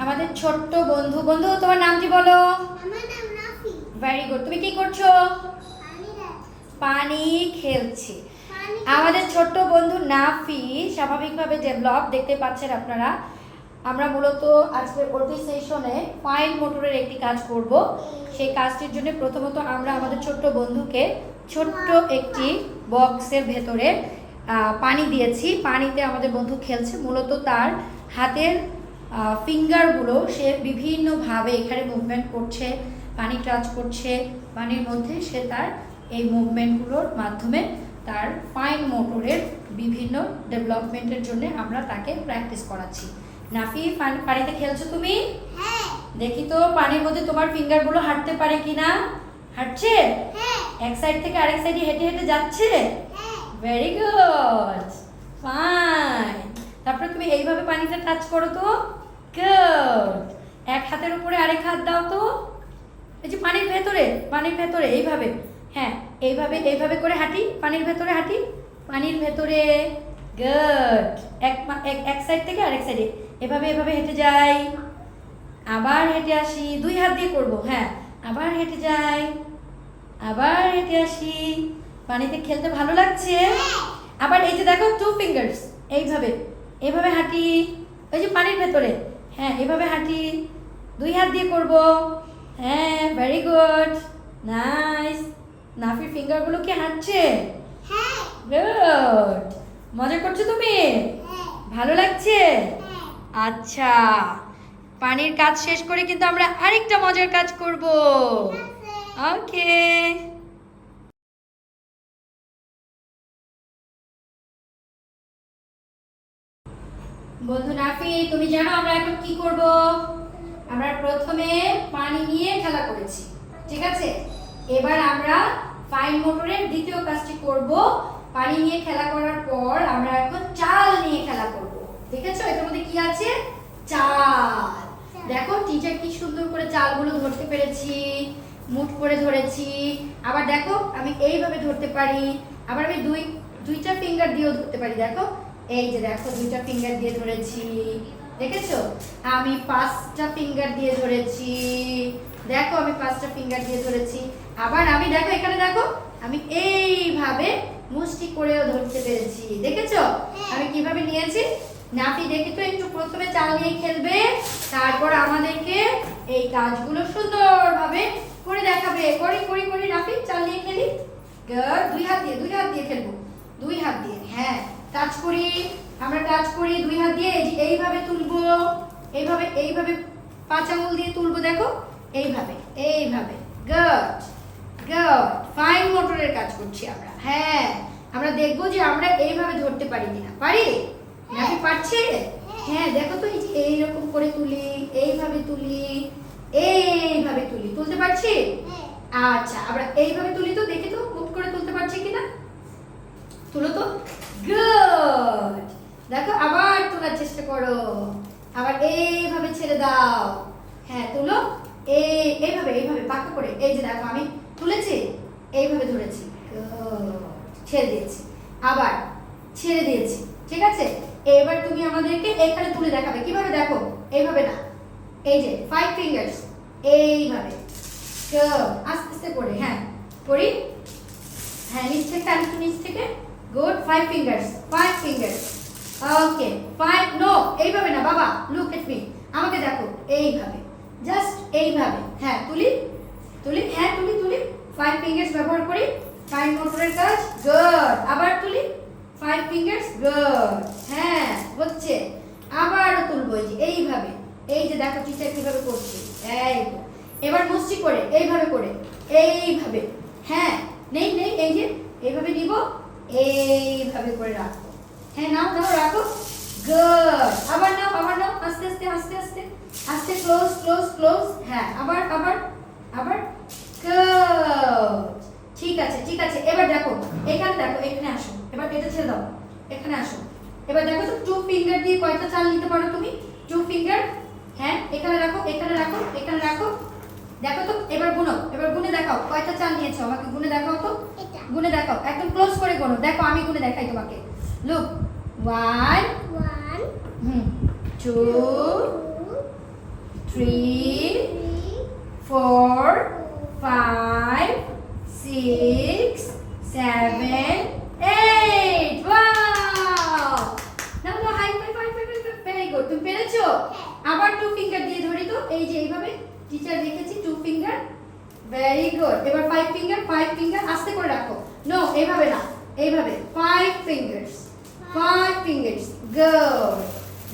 আমাদের ছোট্ট বন্ধু। বন্ধু তোমার নাম কি বলো? আমার নাম রাফি। Very good. তুমি কি করছো? পানি খেলছি। আমাদের ছোট্ট বন্ধু নাফি স্বাভাবিকভাবে ডেভেলপ দেখতে পাচ্ছেন আপনারা। আমরা মূলত আজকে ওটি সেশনে ফাইন মোটরের একটি কাজ করব। সেই কাজটির জন্য প্রথমত আমরা আমাদের ছোট্ট বন্ধুকে ছোট্ট একটি বক্সের ভেতরে পানি দিয়েছি। পানিতে আমাদের বন্ধু খেলছে। মূলত তার হাতের ফিঙ্গারগুলো সে বিভিন্নভাবে এখানে মুভমেন্ট করছে, পানি টাচ করছে, পানির মধ্যে সে তার এই মুভমেন্টগুলোর মাধ্যমে তার ফাইন মোটরের বিভিন্ন ডেভেলপমেন্টের জন্য আমরা তাকে প্র্যাকটিস করাচ্ছি। নাফি, পানিতে খেলছো তুমি? হ্যাঁ। দেখি তো পানির মধ্যে তোমার ফিঙ্গারগুলো হাঁটতে পারে কিনা। হাঁটছে? হ্যাঁ। এক সাইড থেকে আরেক সাইডে হেঁটে হেঁটে যাচ্ছে? হ্যাঁ। Very good, fine. তারপরে তুমি এইভাবে পানিতে টাচ করো তো। গুড। এক হাতের উপরে আরেক হাত দাও তো। এই যে পানির ভেতরে এইভাবে। হ্যাঁ, এইভাবে এইভাবে করে হাঁটি, পানির ভেতরে হাঁটি, পানির ভেতরে। গুড। এক সাইড থেকে আরেক সাইডে এভাবে এভাবে হেঁটে যাই, আবার হেঁটে আসি। দুই হাত দিয়ে করব। হ্যাঁ, আবার হেঁটে যাই, আবার হেঁটে আসি। পানিতে খেলতে ভালো লাগছে? আবার এই যে দেখো, টু ফিঙ্গার্স এইভাবে এইভাবে হাঁটি, ওই যে পানির ভেতরে। হ্যাঁ, এভাবে হাঁটি, দুই হাত দিয়ে করব। হ্যাঁ, ভেরি গুড, নাইস। নাফির ফিঙ্গারগুলো কি হাঁটছে? হ্যাঁ। গুড। মজা করছো তুমি? হ্যাঁ। ভালো লাগছে? হ্যাঁ। আচ্ছা, পানির কাজ শেষ করে কিন্তু আমরা আরেকটা মজার কাজ করব। ওকে। বন্ধু নাফি, তুমি জানো আমরা এখন কি করব? আমরা প্রথমে পানি নিয়ে খেলা করেছি, ঠিক আছে? এবার আমরা ফাইন মোটরের দ্বিতীয় কাজটি করব। পানি নিয়ে খেলা করার পর আমরা এখন চাল নিয়ে খেলা করব। দেখেছো এটার মধ্যে কি আছে? চাল। দেখো টিচার কি সুন্দর করে চালগুলো ধরতে পেরেছি, মুঠ করে ধরেছি। আবার দেখো আমি এইভাবে ধরতে পারি, আবার আমি দুইটা ফিঙ্গার দিয়েও ধরতে পারি। দেখো, এই যে দেখো, দুইটা ফিঙ্গার দিয়ে ধরেছি, দেখেছো? আমি পাঁচটা ফিঙ্গার দিয়ে ধরেছি। দেখো আমি পাঁচটা ফিঙ্গার দিয়ে ধরেছি। আবার আমি দেখো এখানে দেখো, আমি এইভাবে মুষ্টি করেও ধরতে পেরেছি। দেখেছো আমি কিভাবে নিয়েছি? নাফি দেখি তো একটু প্রথমে চাল নিয়ে খেলবে, তারপর আমাদেরকে এই কাজগুলো সুন্দরভাবে করে দেখাবে। করি করি করি নাফি, চাল নিয়ে খেলি। গুড। দুই হাত দিয়ে খেলবো, দুই হাত দিয়ে। হ্যাঁ, টাচ করি, আমরা টাচ করি দুই হাত দিয়ে। এইভাবে তুলবো, এইভাবে এইভাবে পাঁচ আঙুল দিয়ে তুলবো। দেখো এইভাবে এইভাবে। Good good. ফাইন মোটরের কাজ করছি আমরা। হ্যাঁ, আমরা দেখবো যে আমরা এইভাবে ধরতে পারি কিনা। পারি? নাকি পারছে? হ্যাঁ, দেখো তো এই যে এইরকম করে তুলি, এইভাবে তুলি, এইভাবে তুলি। তুলতে পারছি? আচ্ছা, আমরা এইভাবে তুলি তো, দেখি তো মুভ করে তুলতে পারছি কিনা। তুলো তো। গুড। দেখো আবার তোলার চেষ্টা করো, আবার এইভাবে ছেড়ে দাও। হ্যাঁ, তুলো। এইভাবে এইভাবে পাকা করে। এই যে দেখো আমি তুলেছি, এইভাবে ধরেছি, ছেড়ে দিয়েছি, আবার ছেড়ে দিয়েছি। ঠিক আছে, এবার তুমি আমাদেরকে এখানে তুলে দেখাবে। কিভাবে? দেখো এইভাবে না, এই যে ফাইভ ফিঙ্গার্স এইভাবে আস্তে আস্তে করে। হ্যাঁ করি। হ্যাঁ, নিচ থেকে আর একটু নিচ থেকে। Good. Five fingers, five fingers. Okay, five. No, এইভাবে না বাবা, লুক এট মি, আমাকে দেখো, এইভাবে, জাস্ট এইভাবে। হ্যাঁ, তুলি তুলি, হ্যাঁ তুলি তুলি, ফাইভ ফিঙ্গার্স ব্যবহার করি ফাইন মোটরের কাজ। গুড। আবার তুলি, ফাইভ ফিঙ্গার্স। গুড। হ্যাঁ, হচ্ছে। আবারও তুলবো, এই যে এইভাবে। এই যে দেখো টিচার কিভাবে করছি। এই এবার মুষ্টি করে এইভাবে করে, এইভাবে। হ্যাঁ, নেই নেই, এই যে এইভাবে নিব, এইভাবে করে রাখো। হ্যাঁ, নাও নাও, রাখো। গুড। আবার নাও, আবার নাও, আস্তে আস্তে আস্তে আস্তে আস্তে, ক্লোজ ক্লোজ ক্লোজ। হ্যাঁ, আবার আবার আবার। গুড। ঠিক আছে ঠিক আছে। এবার দেখো এখানে, দেখো এখানে আসো। এবার এটা ছেড়ে দাও, এখানে আসো। এবার দেখো তো টু ফিঙ্গার দিয়ে কয়টা চাল নিতে পারো তুমি? Two finger. হ্যাঁ, এখানে রাখো, এখানে রাখো, এখানে রাখো। দেখো তো, এবার গুনো, এবার গুনে দেখাও কয়টা চাল নিয়েছো। আমাকে গুনে দেখাও তো, গুনে দেখাও, একদম ক্লোজ করে গুনো। দেখো আমি গুনে দেখাই তোমাকে। Look, one, two, 3 4 5 6 7 8 wow now now high five five five very good তুমি পেরেছো আবার টু ফিঙ্গার দিয়ে ধরি তো এই যে এইভাবে টিচার লিখেছি টু ফিঙ্গার ভেরি গুড এবার ফাইভ ফিঙ্গার আস্তে করে রাখো নো এইভাবে না এইভাবে five fingers good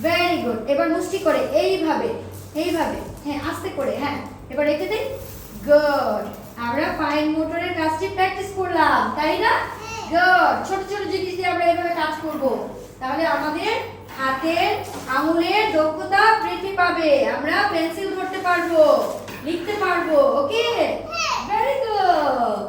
very good এবার মুষ্টি করে এইভাবে হ্যাঁ আস্তে করে হ্যাঁ এবার রেখে দিন গুড আমরা ফাইন মোটরের কাজটি প্র্যাকটিস করলাম তাই না গুড ছোট ছোট জিনিস দিয়ে আমরা এইভাবে কাজ করব তাহলে আমাদের হাতের আঙুলের দক্ষতা বৃদ্ধি পাবে আমরা পেন্সিল ধরতে পারবো লিখতে পারবো ওকে ভেরি গুড